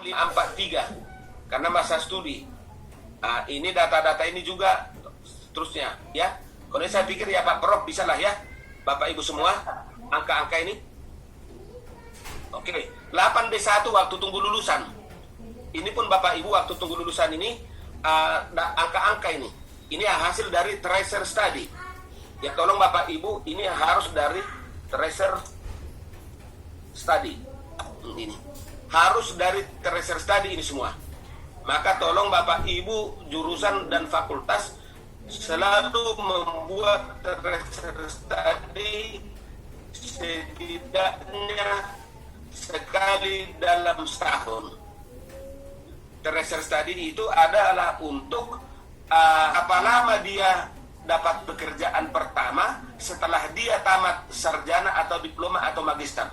543 karena masa studi. Nah, ini data-data ini juga terusnya ya. Kalau saya pikir ya Pak Prof bisa lah ya Bapak Ibu semua angka-angka ini. Oke, 8B1 waktu tunggu lulusan. Ini pun Bapak Ibu waktu tunggu lulusan ini angka-angka ini. Ini hasil dari tracer study. Ya tolong Bapak Ibu ini harus dari tracer study. Ini harus dari tracer study ini semua. Maka tolong Bapak Ibu jurusan dan fakultas selalu membuat tracer study setidaknya sekali dalam setahun. Tracer study itu adalah untuk apa lama dia dapat pekerjaan pertama setelah dia tamat sarjana atau diploma atau magister.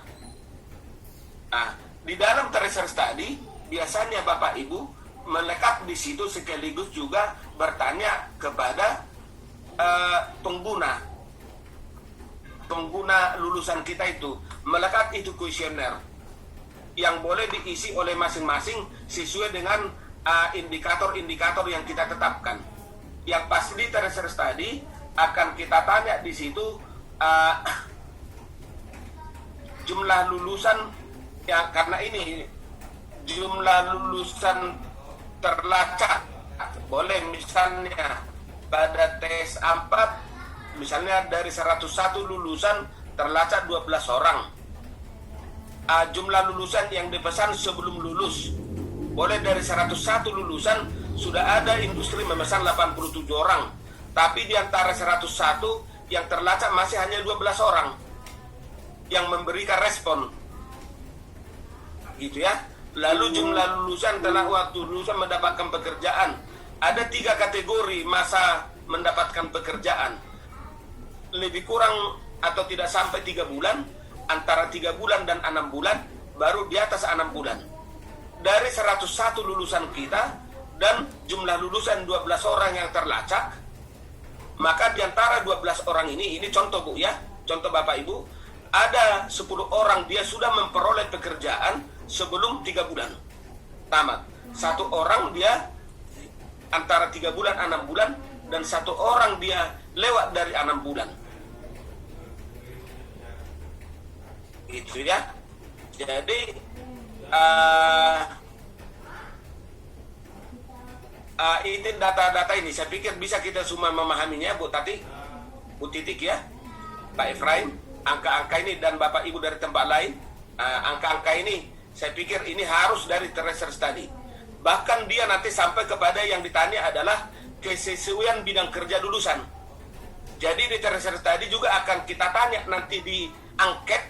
Nah, di dalam tracer study biasanya Bapak Ibu melekat di situ sekaligus juga bertanya kepada pengguna lulusan kita itu, melekat itu kuesioner yang boleh diisi oleh masing-masing sesuai dengan indikator-indikator yang kita tetapkan. Yang pasti di tracer study akan kita tanya di situ jumlah lulusan yang karena ini jumlah lulusan terlacak. Boleh misalnya pada tes 4 misalnya dari 101 lulusan terlacak 12 orang. Jumlah lulusan yang dipesan sebelum lulus, boleh dari 101 lulusan sudah ada industri memesan 87 orang, tapi di antara 101 yang terlacak masih hanya 12 orang yang memberikan respon, gitu ya. Lalu jumlah lulusan telah waktu lulusan mendapatkan pekerjaan, ada 3 kategori masa mendapatkan pekerjaan, lebih kurang atau tidak sampai 3 bulan, antara 3 bulan dan 6 bulan, baru di atas 6 bulan. Dari 101 lulusan kita dan jumlah lulusan 12 orang yang terlacak, maka di antara 12 orang ini contoh Bu ya, contoh Bapak Ibu, ada 10 orang dia sudah memperoleh pekerjaan sebelum 3 bulan tamat. 1 orang dia antara 3 bulan 6 bulan, dan 1 orang dia lewat dari 6 bulan. Itu ya. Jadi ini data-data ini saya pikir bisa kita semua memahaminya Bu Tati, Bu Titik ya, Pak Efraim, angka-angka ini, dan Bapak Ibu dari tempat lain, angka-angka ini saya pikir ini harus dari tracer study. Bahkan dia nanti sampai kepada yang ditanya adalah kesesuaian bidang kerja lulusan. Jadi di tracer study juga akan kita tanya nanti di angket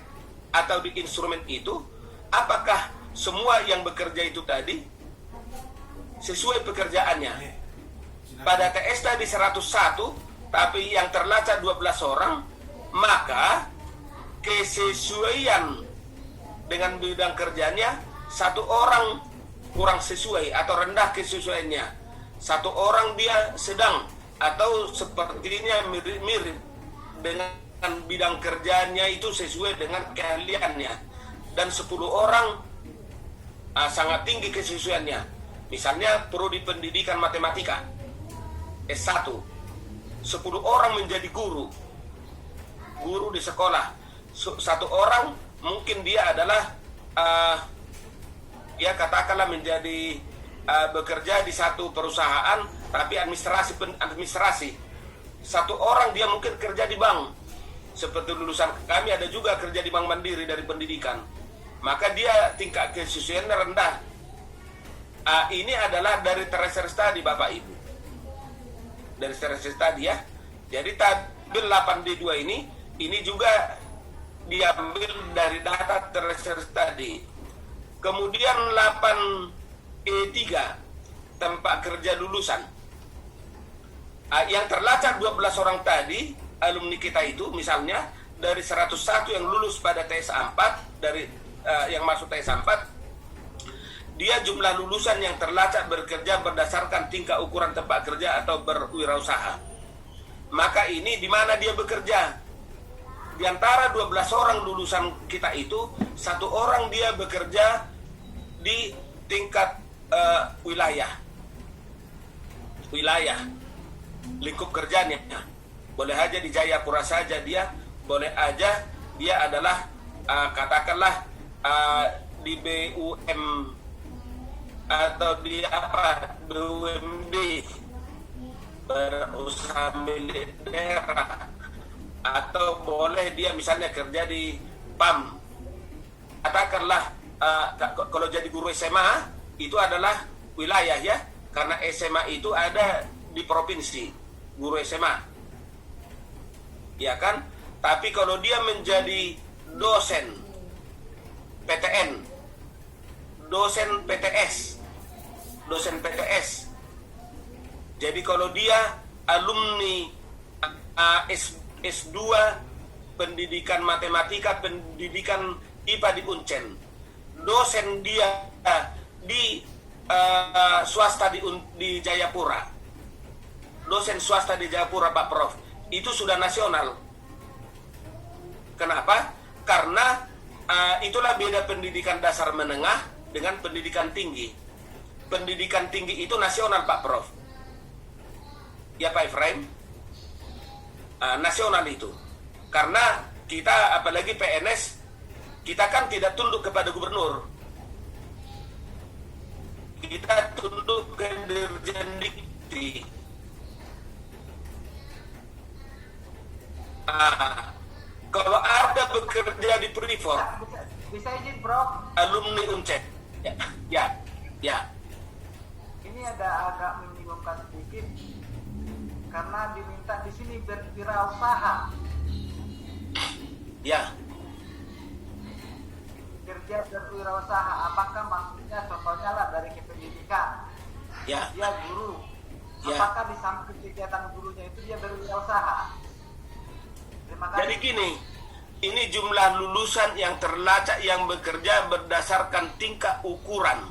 atau di instrumen itu, apakah semua yang bekerja itu tadi sesuai pekerjaannya. Pada TS tadi 101, tapi yang terlacak 12 orang, maka kesesuaian dengan bidang kerjanya 1 orang kurang sesuai atau rendah kesesuaiannya. 1 orang dia sedang atau sepertinya mirip-mirip dengan bidang kerjanya itu sesuai dengan keahliannya, dan 10 orang sangat tinggi kesesuaiannya. Misalnya prodi pendidikan matematika S1, 10 orang menjadi guru di sekolah. 1 orang mungkin dia adalah ya katakanlah menjadi bekerja di satu perusahaan tapi administrasi. 1 orang dia mungkin kerja di bank. Seperti lulusan kami ada juga kerja di Bank Mandiri dari pendidikan. Maka dia tingkat kesesuaiannya rendah. Ini adalah dari tracer study Bapak Ibu. Dari tracer study ya. Jadi tabel 8D2 ini juga diambil dari data tracer study. Kemudian 8E3 tempat kerja lulusan. Yang terlacak 12 orang tadi alumni kita itu, misalnya dari 101 yang lulus pada TS 4 dari yang masuk TS 4, dia jumlah lulusan yang terlacak bekerja berdasarkan tingkat ukuran tempat kerja atau berwirausaha. Maka ini di mana dia bekerja? Di antara 12 orang lulusan kita itu, 1 orang dia bekerja di tingkat wilayah lingkup kerjanya. Boleh aja di Jayapura saja dia, boleh aja dia adalah katakanlah di BUM atau di BUMD, berusaha milik daerah, atau boleh dia misalnya kerja di PAM. Katakanlah kalau jadi guru SMA itu adalah wilayah ya, karena SMA itu ada di provinsi, guru SMA, ya kan? Tapi kalau dia menjadi dosen PTN, dosen PTS, jadi kalau dia alumni S2 pendidikan matematika, pendidikan IPA di Uncen, dosen dia di swasta di Jayapura, dosen swasta di Jayapura Pak Prof, itu sudah nasional. Kenapa? Karena itulah beda pendidikan dasar menengah dengan pendidikan tinggi. Pendidikan tinggi itu nasional Pak Prof, ya Pak Efraim, nasional itu. Karena kita apalagi PNS, kita kan tidak tunduk kepada gubernur, kita tunduk ke Dirjen Dikti. Kalau ada bekerja di Freeport, bisa izin Prof, alumni Uncen, ya. Ini ada agak membingungkan sedikit karena diminta di sini berwirausaha. Ya. Kerja berwirausaha, apakah maksudnya contohnya lah dari kependidikan? Ya. Dia guru. Ya. Apakah di samping kegiatan gurunya itu dia berwirausaha? Terima kasih. Jadi gini, ini jumlah lulusan yang terlacak yang bekerja berdasarkan tingkat ukuran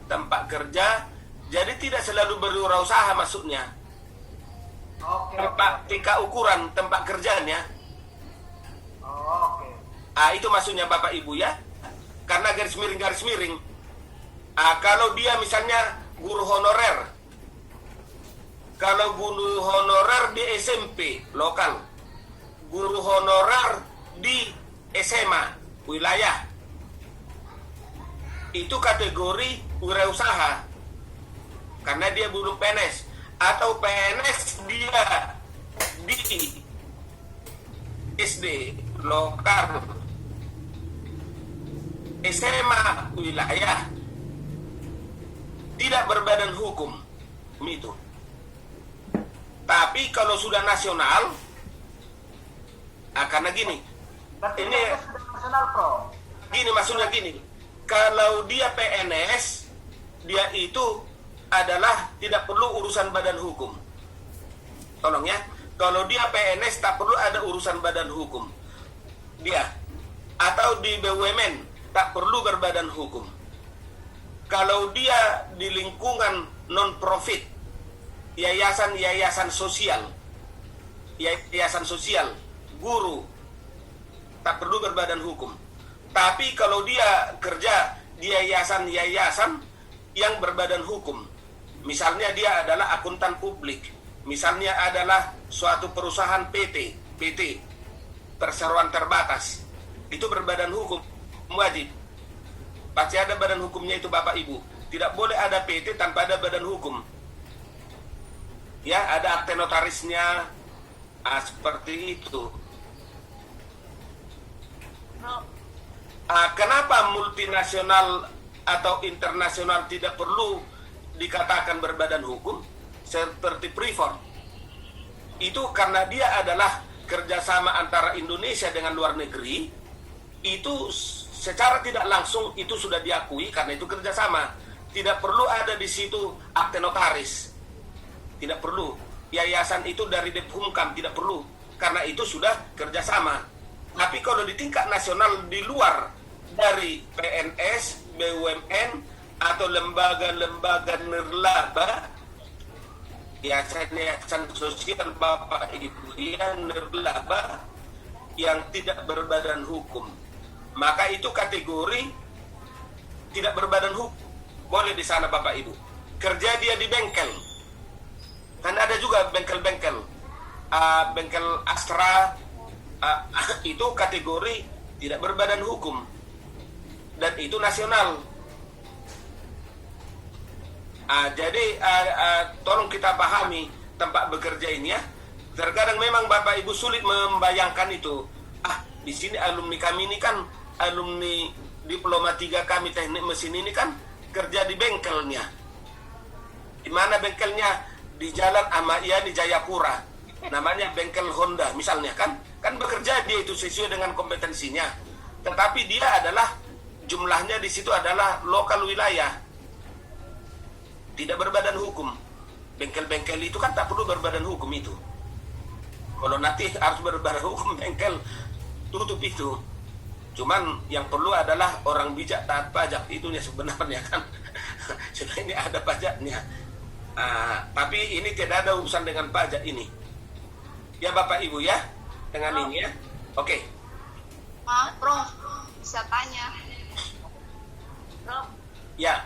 tempat kerja. Jadi tidak selalu berwirausaha maksudnya. Oke. Tingkat ukuran tempat kerjanya. Oke. Itu maksudnya Bapak Ibu ya. Karena garis miring. Kalau dia misalnya guru honorer, kalau guru honorer di SMP lokal, guru honorer di SMA wilayah, itu kategori wirausaha karena dia buruh PNS. Atau PNS dia di SD lokal, SMA wilayah, tidak berbadan hukum itu. Tapi kalau sudah nasional, karena gini, Berarti ini sudah nasional Prof. gini maksudnya gini, kalau dia PNS, dia itu adalah tidak perlu urusan badan hukum. Tolong ya, kalau dia PNS tak perlu ada urusan badan hukum. Dia atau di BUMN tak perlu berbadan hukum. Kalau dia di lingkungan non-profit, yayasan sosial, guru, tak perlu berbadan hukum. Tapi kalau dia kerja di yayasan yang berbadan hukum, misalnya dia adalah akuntan publik, misalnya adalah suatu perusahaan PT, perseroan terbatas, itu berbadan hukum, wajib. Pasti ada badan hukumnya itu Bapak Ibu. Tidak boleh ada PT tanpa ada badan hukum. Ya, ada akte notarisnya, seperti itu. Kenapa multinasional atau internasional tidak perlu dikatakan berbadan hukum seperti Freeport? Itu karena dia adalah kerjasama antara Indonesia dengan luar negeri. Itu secara tidak langsung itu sudah diakui karena itu kerjasama. Tidak perlu ada di situ akte notaris, tidak perlu. Yayasan itu dari Depkumkam tidak perlu, karena itu sudah kerjasama. Tapi kalau di tingkat nasional di luar dari PNS, BUMN atau lembaga-lembaga nirlaba, yayasan sosial Bapak Ibu yang nirlaba yang tidak berbadan hukum, maka itu kategori tidak berbadan hukum. Boleh di sana Bapak Ibu. Kerja dia di bengkel. Kan ada juga bengkel-bengkel. Bengkel Astra, itu kategori tidak berbadan hukum. Dan itu nasional. Jadi tolong kita pahami tempat bekerja ini ya. Terkadang memang Bapak Ibu sulit membayangkan itu. Di sini alumni kami ini kan, alumni Diploma 3 kami teknik mesin ini kan kerja di bengkelnya. Di mana bengkelnya? Di Jalan Ahmad Yani Jayapura. Namanya bengkel Honda misalnya kan bekerja dia itu sesuai dengan kompetensinya. Tetapi dia adalah jumlahnya di situ adalah lokal wilayah. Tidak berbadan hukum. Bengkel-bengkel itu kan tak perlu berbadan hukum itu. Kalau nanti harus berbadan hukum bengkel, tutup itu. Cuman yang perlu adalah orang bijak taat pajak, itunya sebenarnya kan. Sudah ini ada pajaknya. Tapi ini tidak ada urusan dengan pajak ini. Ya Bapak Ibu ya, dengan ini ya. Oke. Maaf, Prof. Bisa tanya. Prof. Ya.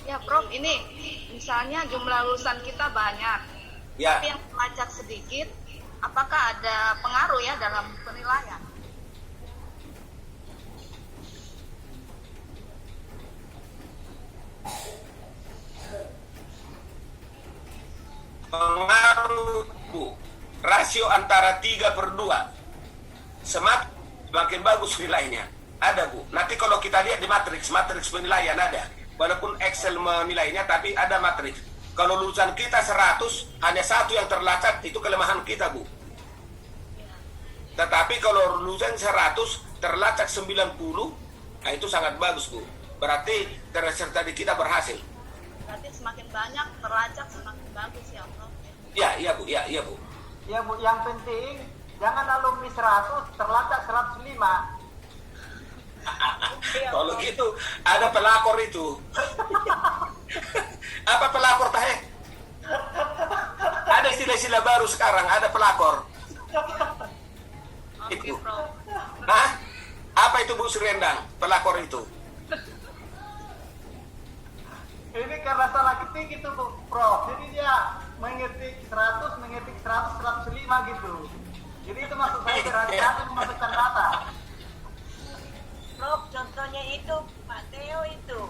Ya, Prof. Ini misalnya jumlah lulusan kita banyak. Ya. Tapi yang pajak sedikit, apakah ada pengaruh ya dalam penilaian? Pengaruh Bu. Rasio antara 3/2. Semakin bagus nilainya. Ada Bu. Nanti kalau kita lihat di matriks penilaian ada. Walaupun Excel menilainya, tapi ada matriks. Kalau lulusan kita 100, hanya satu yang terlacak, itu kelemahan kita Bu. Tetapi kalau lulusan 100, terlacak 90, itu sangat bagus Bu. Berarti peserta di kita berhasil. Berarti semakin banyak terlacak semakin bagus ya, Prof. Iya Bu. Ya Bu, yang penting jangan alumni 100 terlacak 105. Kalau gitu ada pelakor itu. Apa pelakor Teh? Ada istilah-istilah baru sekarang, ada pelakor. Oke, Itu. Prof. Apa itu Bu Sri Endang? Pelakor itu. Ini karena salah ketik itu Prof. Jadi dia mengetik 100, 105 gitu. Jadi itu maksud saya berhati-hati memasukkan data. Prof, contohnya itu Pak Theo itu.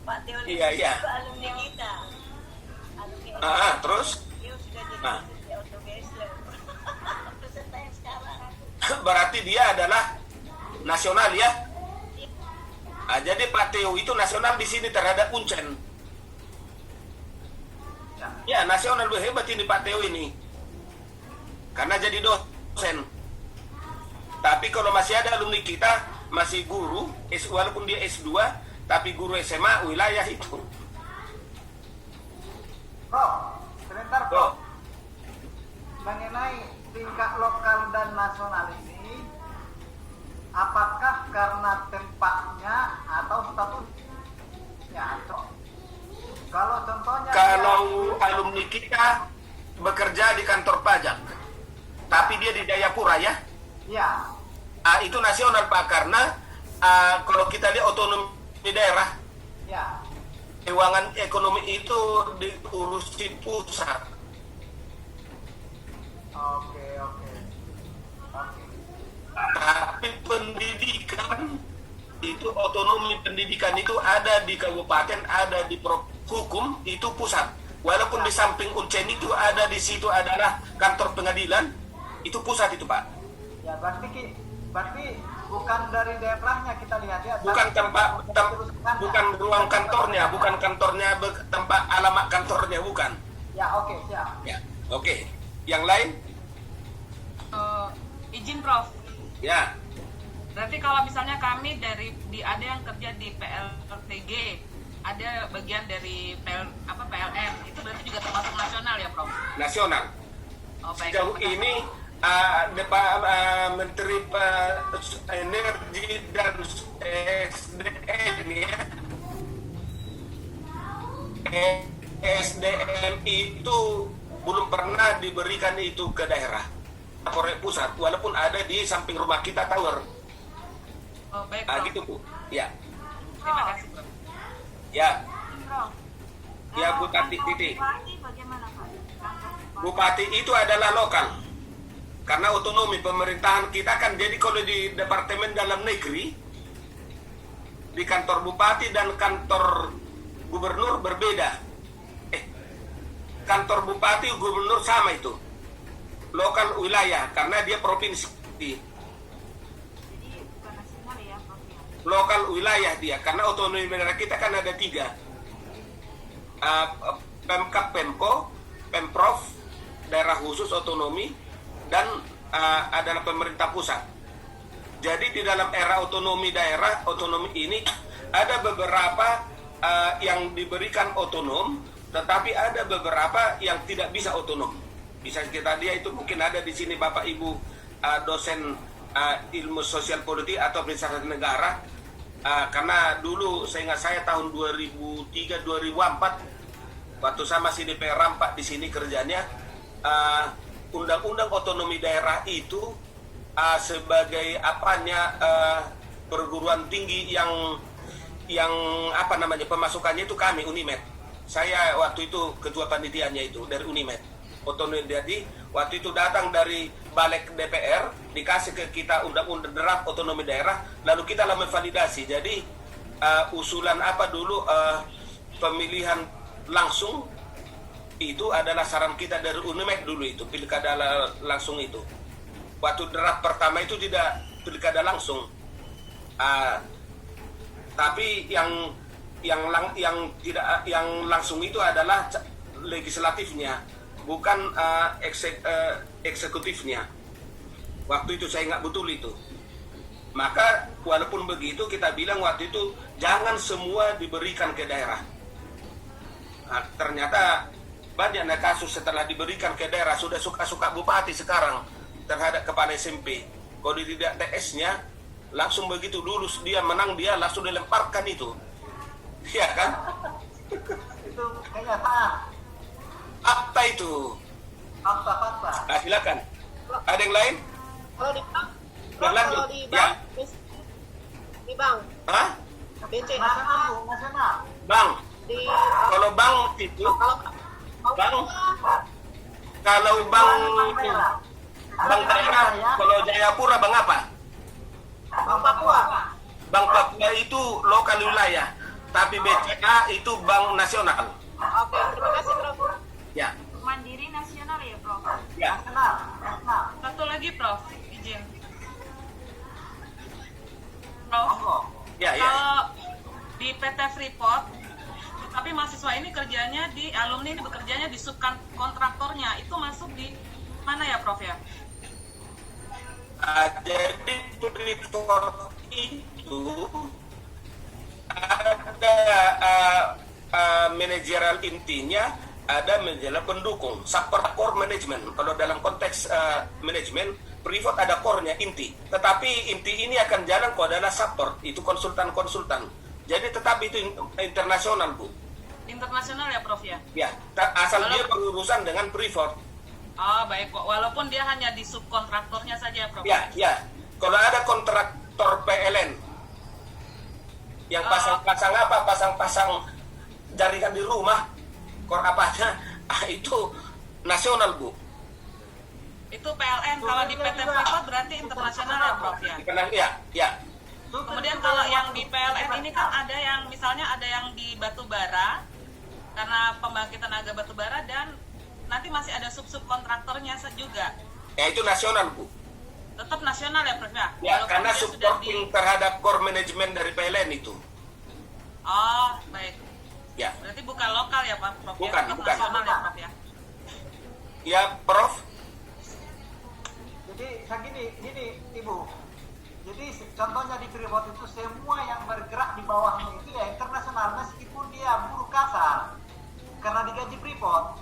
Pak Theo Iya. itu alumni kita. Alumni Terus? Dia sudah jadi di Autogesler. Peserta yang sekarang. Berarti dia adalah nasional ya? Jadi Pak Theo itu nasional di sini terhadap Uncen. Ya, nasional lebih hebat ini Pak Theo ini. Karena jadi dosen. Tapi kalau masih ada alumni kita, masih guru, walaupun dia S2, tapi guru SMA wilayah itu. Prof, sebentar Prof. Mengenai tingkat lokal dan nasional ini, apakah karena tempatnya atau statusnya? Kalau contohnya alumni kita bekerja di kantor pajak, tapi dia di Jayapura ya, ya, itu nasional Pak, karena kalau kita lihat otonomi daerah, ya, keuangan ekonomi itu diurusi pusat. oke. Tapi pendidikan itu, otonomi pendidikan itu ada di kabupaten, ada di hukum itu pusat. Walaupun di samping Uncen itu ada, di situ adalah kantor pengadilan, itu pusat itu Pak. Ya, berarti bukan dari daerahnya kita lihat ya. Bukan bukan ruang kantornya, bukan kantornya, tempat alamat kantornya bukan. Ya, oke, siap. Ya, oke. Yang lain? Izin Prof. Ya. Berarti kalau misalnya kami ada yang kerja di PLTG, ada bagian dari PLN, itu berarti juga termasuk nasional ya Prof? Nasional. Oh, baik. Sejauh ini Menteri Energi dan SDM ya, SDM itu belum pernah diberikan itu ke daerah, korek pusat, walaupun ada di samping rumah kita tower. Oh baik Prof. Gitu Bu. Ya. Terima kasih Prof. Ya, Prof. Ya, Kalau Bupati kantor Titi. Bupati bagaimana Pak? Kantor Bupati. Bupati itu adalah lokal. Karena otonomi pemerintahan kita kan, jadi kalau di Departemen Dalam Negeri, di kantor bupati dan kantor gubernur berbeda. Kantor bupati gubernur sama itu. Lokal wilayah karena dia provinsi. Jadi bukan nasional ya Prof ya. Lokal wilayah dia karena otonomi daerah kita kan ada 3. Pemkab, Pemko, Pemprov, daerah khusus otonomi, dan adalah pemerintah pusat. Jadi di dalam era otonomi daerah, otonomi ini ada beberapa yang diberikan otonom, tetapi ada beberapa yang tidak bisa otonom. Bisa kita lihat itu mungkin ada di sini Bapak Ibu dosen ilmu sosial politik atau administrasi negara, karena dulu saya ingat saya tahun 2003-2004 waktu saya masih DPR Rampak di sini kerjanya, undang-undang otonomi daerah itu sebagai perguruan tinggi yang apa namanya pemasukannya itu kami Unimed. Saya waktu itu ketua panitianya itu dari Unimed. Otonomi, jadi waktu itu datang dari balik DPR, dikasih ke kita undang-undang draft otonomi daerah, lalu kita lalu validasi. Jadi usulan apa dulu pemilihan langsung itu adalah saran kita dari Unimed dulu itu, pilkada langsung itu. Waktu draft pertama itu tidak pilkada langsung, tapi yang langsung itu adalah legislatifnya, bukan eksekutifnya. Waktu itu saya ingat betul itu. Maka walaupun begitu kita bilang waktu itu jangan semua diberikan ke daerah. Nah, ternyata banyak kasus setelah diberikan ke daerah sudah suka-suka bupati sekarang terhadap kepala SMP. Kalau tidak TS-nya langsung begitu lulus dia menang, dia langsung dilemparkan itu. Iya kan? Itu kenyataan. Apa itu? Fakta-fakta. Nah, silakan. Ada yang lain? Kalau di bank, Berlanjut. kalau di Ya. bank, di bank, Hah? BC, Nasional, Bu, nasional. Bang, di kalau bang itu, kalau bang, kalau bang itu, bang daerah, kalau Jayapura bang apa? Bank Papua, Bank Papua itu lokal wilayah, tapi BCA itu bank nasional. oke, terima kasih Prof. Ya, Mandiri nasional ya Prof. ya. Nasional, nasional. Satu lagi Prof, izin. Prof, Monggo. Ya, ya. kalau di PT Freeport, tapi mahasiswa ini kerjanya di alumni ini bekerjanya di subkontraktornya, itu masuk di mana ya Prof ya? Jadi Freeport itu ada manajerial intinya, ada manajerial pendukung, support core management. Kalau dalam konteks manajemen, Freeport ada core-nya inti. Tetapi inti ini akan jalan kalau adalah support, itu konsultan-konsultan. Jadi tetapi itu internasional, Bu. Internasional ya Prof ya? Ya, asal dia berurusan dengan Freeport. Oh baik, walaupun dia hanya di subkontraktornya saja Prof. Ya, ya. Kalau ada kontraktor PLN yang pasang-pasang apa, pasang-pasang jaringan di rumah, kor apanya, itu nasional, Bu. Itu PLN, kalau di PT Freeport berarti internasional ya Prof ya? Ya, ya. Kemudian kalau yang di PLN ini kan ada yang misalnya ada yang di batu bara karena pembangkitan tenaga batu bara, dan nanti masih ada sub kontraktornya juga. Ya itu nasional, Bu. Tetap nasional ya Prof ya? Ya, Walaupun karena dia sudah supporting terhadap core management dari PLN itu. Oh baik. Ya. Berarti bukan lokal ya Pak Prof? Bukan, ya? Tetap bukan. nasional ya Prof ya? Ya, Prof. Jadi gini Ibu. Jadi contohnya di Freeport itu semua yang bergerak di bawahnya itu ya internasional, meskipun dia buruh kasar karena digaji Freeport.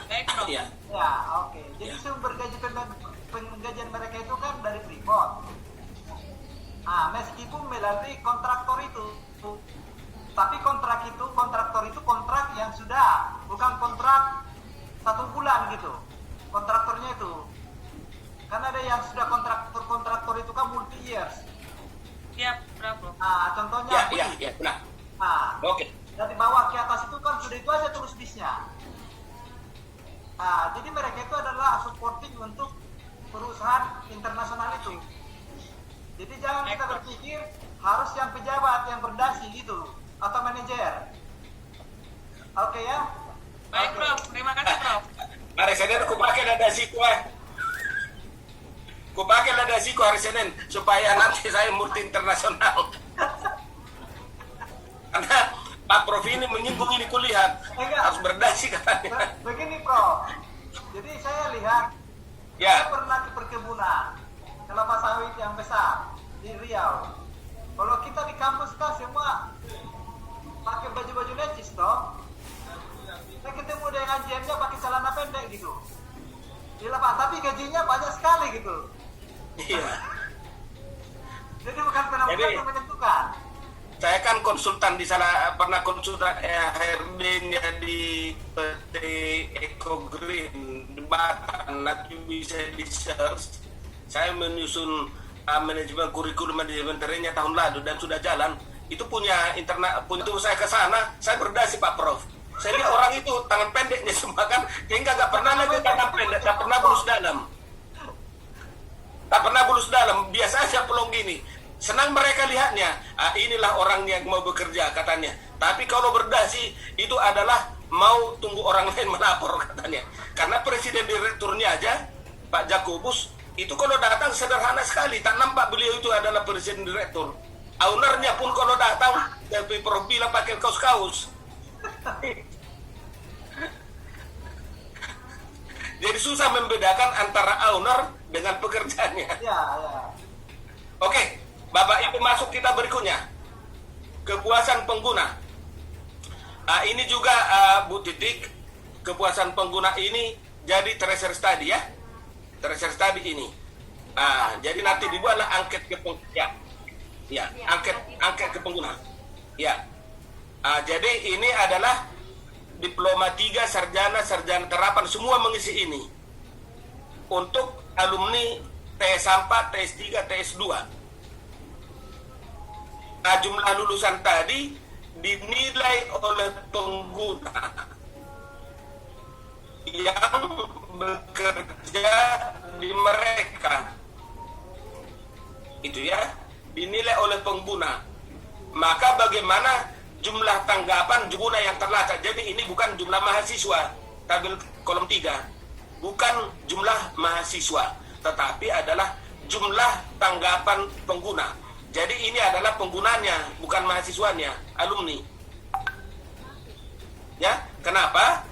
Baik Prof. Ya. Ya, oke. Jadi Ya. sumber penggajian mereka itu kan dari Freeport. Meskipun melalui kontraktor itu, tapi kontraktor itu kontrak yang sudah, bukan kontrak 1 bulan gitu. Kontraktornya itu, karena ada yang sudah kontraktor itu kan multi years. Ya Prof. daerah, Prof. Nah, contohnya Ya, Budi. ya, ya, benar. Nah, Oke. dari bawah ke atas itu kan sudah itu aja tulis bisnya. Nah, jadi mereka itu adalah supporting untuk perusahaan internasional itu. Jadi jangan kita berpikir harus yang pejabat yang berdasi gitu atau manajer. Oke ya? Baik, Oke. Prof. Terima kasih, Prof. Hari Senin aku pakai nada siku Ku pakai nada siku hari Senin supaya nanti saya multi internasional. Karena Pak Prof ini menyinggung ini kulihat Enggak. harus berdasi katanya. Begini Prof, jadi saya lihat, Ya. saya pernah ke perkebunan kelapa sawit yang besar di Riau. Kalau kita di kampus kan semua pakai baju-baju necis toh. Saya ketemu dengan GM-nya pakai celana pendek gitu. Di lapangan, tapi gajinya banyak sekali gitu. Iya. Jadi bukan penampilan Jadi- yang menentukan. Saya kan konsultan di sana, pernah konsultan HRD-nya di PT Eco Green di Batam, nanti bisa di search. Saya menyusun manajemen kurikulum manajemen trennya tahun lalu dan sudah jalan. Itu punya internet, itu saya ke sana, saya berdasi Pak Prof. Saya lihat orang itu tangan pendeknya semua kan, hingga nggak pernah lagi tangan pendek, nggak pernah bulus dalam. Tak pernah bulus dalam, biasa aja pelong gini. Senang mereka lihatnya, inilah orang yang mau bekerja katanya. Tapi kalau berdasi itu adalah mau tunggu orang lain melapor katanya. Karena presiden direkturnya aja, Pak Jakobus, itu kalau datang sederhana sekali, tak nampak beliau itu adalah presiden direktur. Ownernya pun kalau datang, tapi Prof bilang pakai kaos-kaos. Jadi susah membedakan antara owner dengan pekerjaannya. Ya, ya. Oke, Bapak Ibu masuk kita berikutnya. Kepuasan pengguna. Ini juga Bu Titik, kepuasan pengguna ini jadi tracer study ya. Tracer study ini. Jadi nanti dibuatlah angket ke pengguna. Ya, angket ke pengguna. Ya. Jadi ini adalah diploma 3, sarjana terapan semua mengisi ini. Untuk alumni TS4, TS3, TS2. Jumlah lulusan tadi dinilai oleh pengguna yang bekerja di mereka. Itu ya, dinilai oleh pengguna. Maka bagaimana jumlah tanggapan pengguna yang terlacak. Jadi ini bukan jumlah mahasiswa, tabel kolom 3. Bukan jumlah mahasiswa, tetapi adalah jumlah tanggapan pengguna. Jadi ini adalah penggunanya, bukan mahasiswanya, alumni. Ya, kenapa?